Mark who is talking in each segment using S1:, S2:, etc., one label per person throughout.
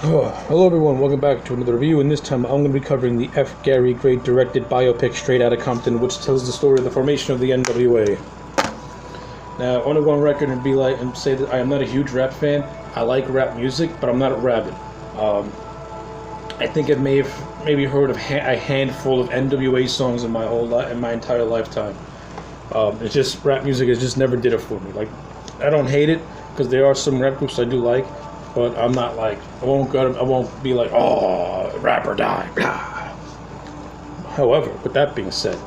S1: Hello everyone, welcome back to another review, and this time I'm going to be covering the F. Gary Gray directed biopic Straight Outta Compton, which tells the story of the formation of the NWA. Now, I want to go on record and say that I am not a huge rap fan. I like rap music, but I'm not a rabid. I think I may have maybe heard of a handful of NWA songs in my entire lifetime. It's just rap music just never did it for me. Like, I don't hate it because there are some rap groups I do like. But I'm not like, I won't be like, oh, rap or die. However, with that being said,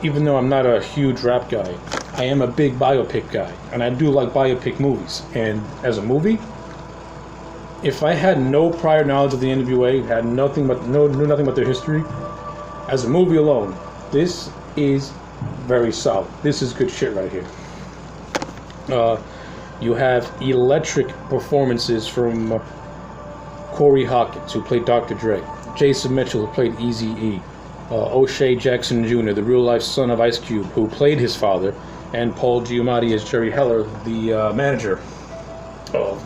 S1: even though I'm not a huge rap guy, I am a big biopic guy, and I do like biopic movies. And as a movie, if I had no prior knowledge of the NWA, knew nothing about their history, as a movie alone, this is very solid. This is good shit right here. You have electric performances from Corey Hawkins, who played Dr. Dre, Jason Mitchell, who played Eazy-E, O'Shea Jackson Jr., the real-life son of Ice Cube, who played his father, and Paul Giamatti as Jerry Heller, the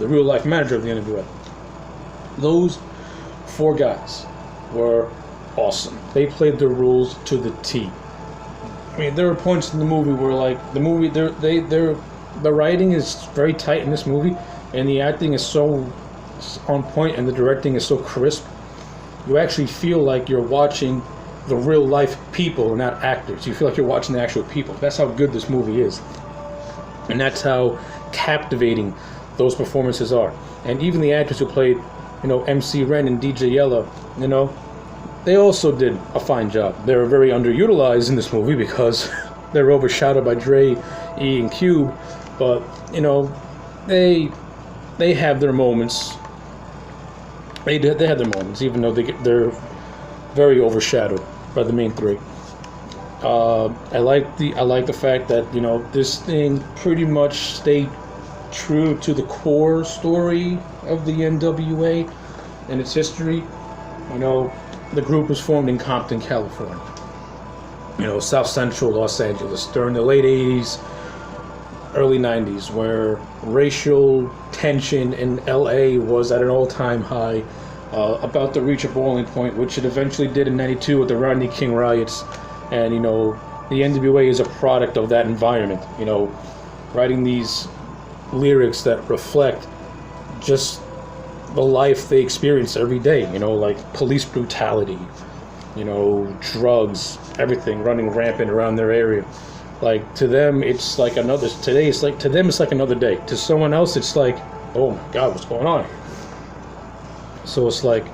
S1: real-life manager of the NWA. Those four guys were awesome. They played their roles to the T. I mean, there were points in the movie where, like, the writing is very tight in this movie, and the acting is so on point, and the directing is so crisp. You actually feel like you're watching the real life people and not actors. You feel like you're watching the actual people. That's how good this movie is, and that's how captivating those performances are. And even the actors who played, MC Ren and DJ Yella, they also did a fine job. They were very underutilized in this movie because they were overshadowed by Dre, E, and Cube. But, they have their moments. They have their moments, even though they're very overshadowed by the main three. I like the fact that, this thing pretty much stayed true to the core story of the NWA and its history. The group was formed in Compton, California. South Central Los Angeles during the late 80s. Early 90s, where racial tension in LA was at an all-time high, about to reach a boiling point, which it eventually did in 92 with the Rodney King riots. And the NWA is a product of that environment, writing these lyrics that reflect just the life they experience every day, like police brutality, drugs, everything running rampant around their area. Like, to them, it's like to them, it's like another day. To someone else, it's like, oh my God, what's going on? So it's like,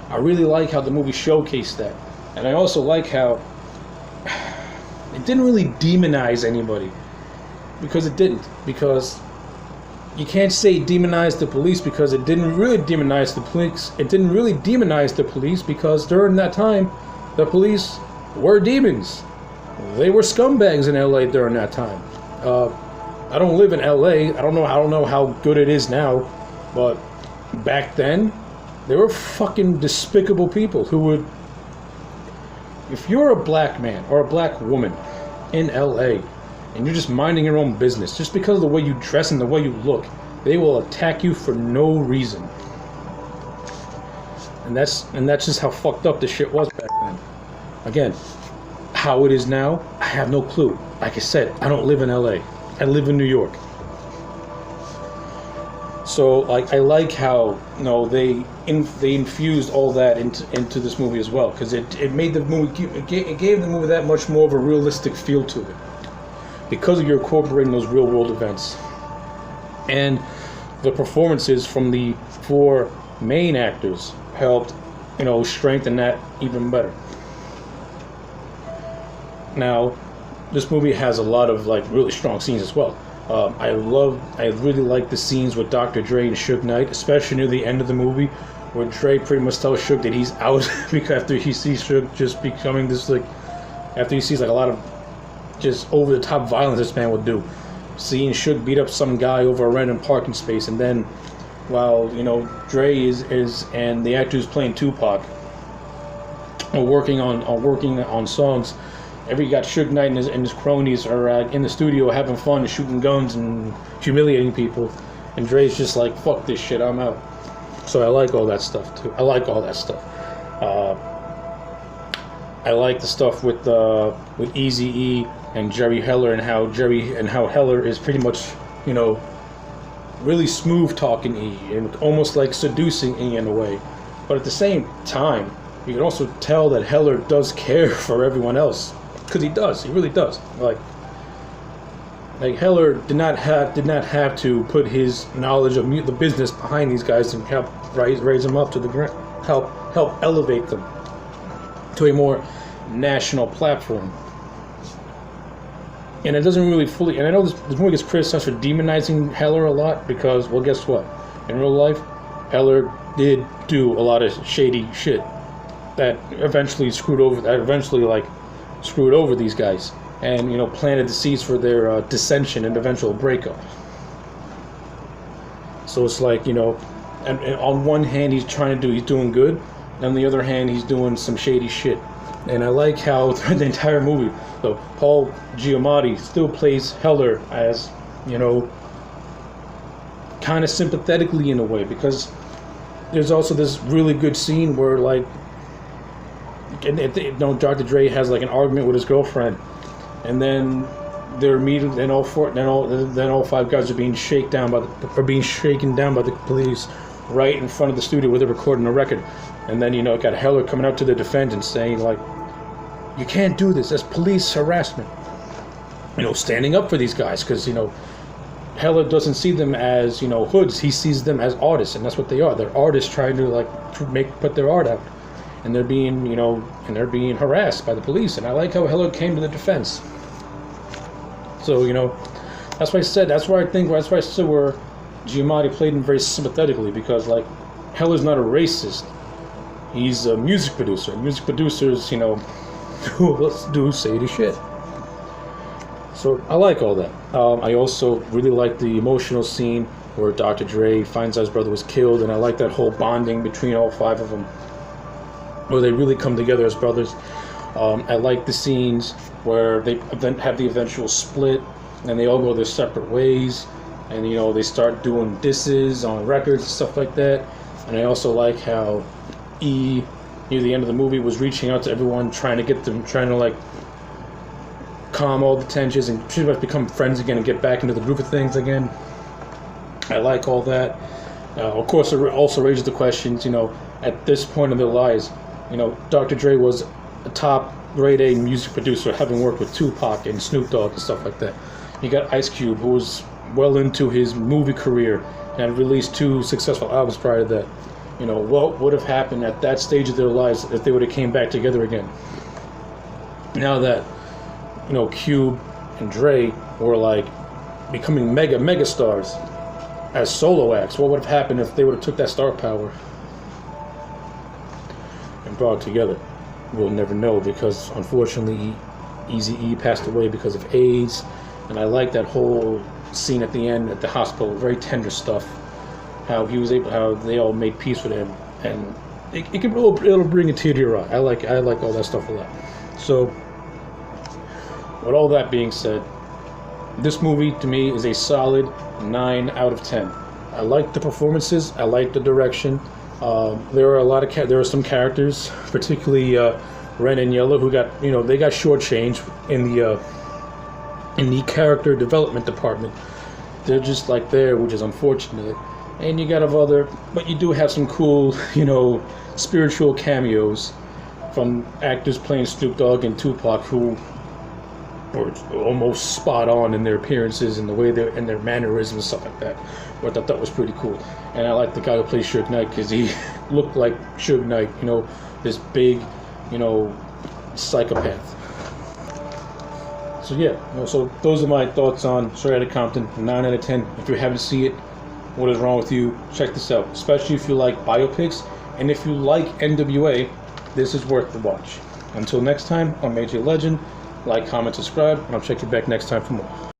S1: I really like how the movie showcased that. And I also like how it didn't really demonize anybody. Because it didn't. Because you can't say demonize the police, because it didn't really demonize the police. It didn't really demonize the police because during that time, the police were demons. They were scumbags in LA during that time. I don't live in LA. I don't know how good it is now, but back then, they were fucking despicable people who would. If you're a black man or a black woman in LA and you're just minding your own business, just because of the way you dress and the way you look, they will attack you for no reason. And that's just how fucked up this shit was back then. Again. How it is now, I have no clue. Like I said, I don't live in LA. I live in New York. So, I like how they infused all that into this movie as well, because it made the movie it gave the movie that much more of a realistic feel to it, because you're incorporating those real world events, and the performances from the four main actors helped strengthen that even better. Now, this movie has a lot of really strong scenes as well. I really like the scenes with Dr. Dre and Suge Knight, especially near the end of the movie, where Dre pretty much tells Suge that he's out because after he sees Suge just becoming this after he sees a lot of just over the top violence this man would do, seeing Suge beat up some guy over a random parking space, and then while Dre is and the actor who's playing Tupac are working on songs. You got Suge Knight and his cronies are in the studio having fun, shooting guns and humiliating people. And Dre's just like, fuck this shit, I'm out. So I like all that stuff too. I like all that stuff. I like the stuff with Eazy-E and Jerry Heller, and how Heller is pretty much, you know, really smooth talking E and almost like seducing E in a way. But at the same time, you can also tell that Heller does care for everyone else, because he does. He really does. Like Heller did not have to put his knowledge of the business behind these guys and help raise them up to the ground, help elevate them to a more national platform. And it doesn't really fully. And I know this movie gets criticized for demonizing Heller a lot because, well, guess what? In real life, Heller did do a lot of shady shit that eventually screwed over these guys, and, you know, planted the seeds for their dissension and eventual breakup. So it's like, you know, and on one hand he's doing good, and on the other hand he's doing some shady shit. And I like how throughout the entire movie, so Paul Giamatti still plays Heller as, you know, kind of sympathetically in a way, because there's also this really good scene where, like, you know, Dr. Dre has like an argument with his girlfriend, and then they're meeting, and all five guys are being shaken down by the police right in front of the studio where they're recording a record. And then, you know, got Heller coming out to the defense and saying, like, you can't do this, that's police harassment. You know, standing up for these guys, because, you know, Heller doesn't see them as, you know, hoods. He sees them as artists, and that's what they are. They're artists trying to, like, put their art out. And they're being, you know, harassed by the police. And I like how Heller came to the defense. So, you know, that's why I said where Giamatti played him very sympathetically, because, like, Heller's not a racist. He's a music producer. Music producers, you know, do shady shit. So I like all that. I also really like the emotional scene where Dr. Dre finds out his brother was killed, and I like that whole bonding between all five of them, where they really come together as brothers. I like the scenes where they have the eventual split, and they all go their separate ways, and, you know, they start doing disses on records and stuff like that. And I also like how E, near the end of the movie, was reaching out to everyone, trying to like calm all the tensions and pretty much become friends again and get back into the groove of things again. I like all that. Of course, it also raises the questions, you know, at this point in their lives, you know, Dr. Dre was a top grade A music producer, having worked with Tupac and Snoop Dogg and stuff like that. You got Ice Cube, who was well into his movie career and had released 2 successful albums prior to that. You know, what would have happened at that stage of their lives if they would have came back together again? Now that, you know, Cube and Dre were like becoming mega stars as solo acts, what would have happened if they would have took that star power and brought it together? We'll never know, because unfortunately Eazy-E passed away because of AIDS. And I like that whole scene at the end at the hospital, very tender stuff. How they all made peace with him, and it'll bring a tear to your eye. I like all that stuff a lot. So, with all that being said, this movie to me is a solid 9 out of 10. I like the performances. I like the direction. There are some characters, particularly Ren and Yellow, who got shortchanged in the character development department. They're just like there, which is unfortunate. And you got but you do have some cool, you know, spiritual cameos from actors playing Snoop Dogg and Tupac, who were almost spot on in their appearances and the way and their mannerisms and stuff like that, which I thought was pretty cool. And I like the guy who plays Suge Knight, because he looked like Suge Knight, you know, this big, you know, psychopath. So yeah, you know, so those are my thoughts on Straight Outta Compton, 9 out of 10. If you haven't seen it, what is wrong with you? Check this out, especially if you like biopics, and if you like NWA, this is worth the watch. Until next time, I'm AJ Legend. Like, comment, subscribe, and I'll check you back next time for more.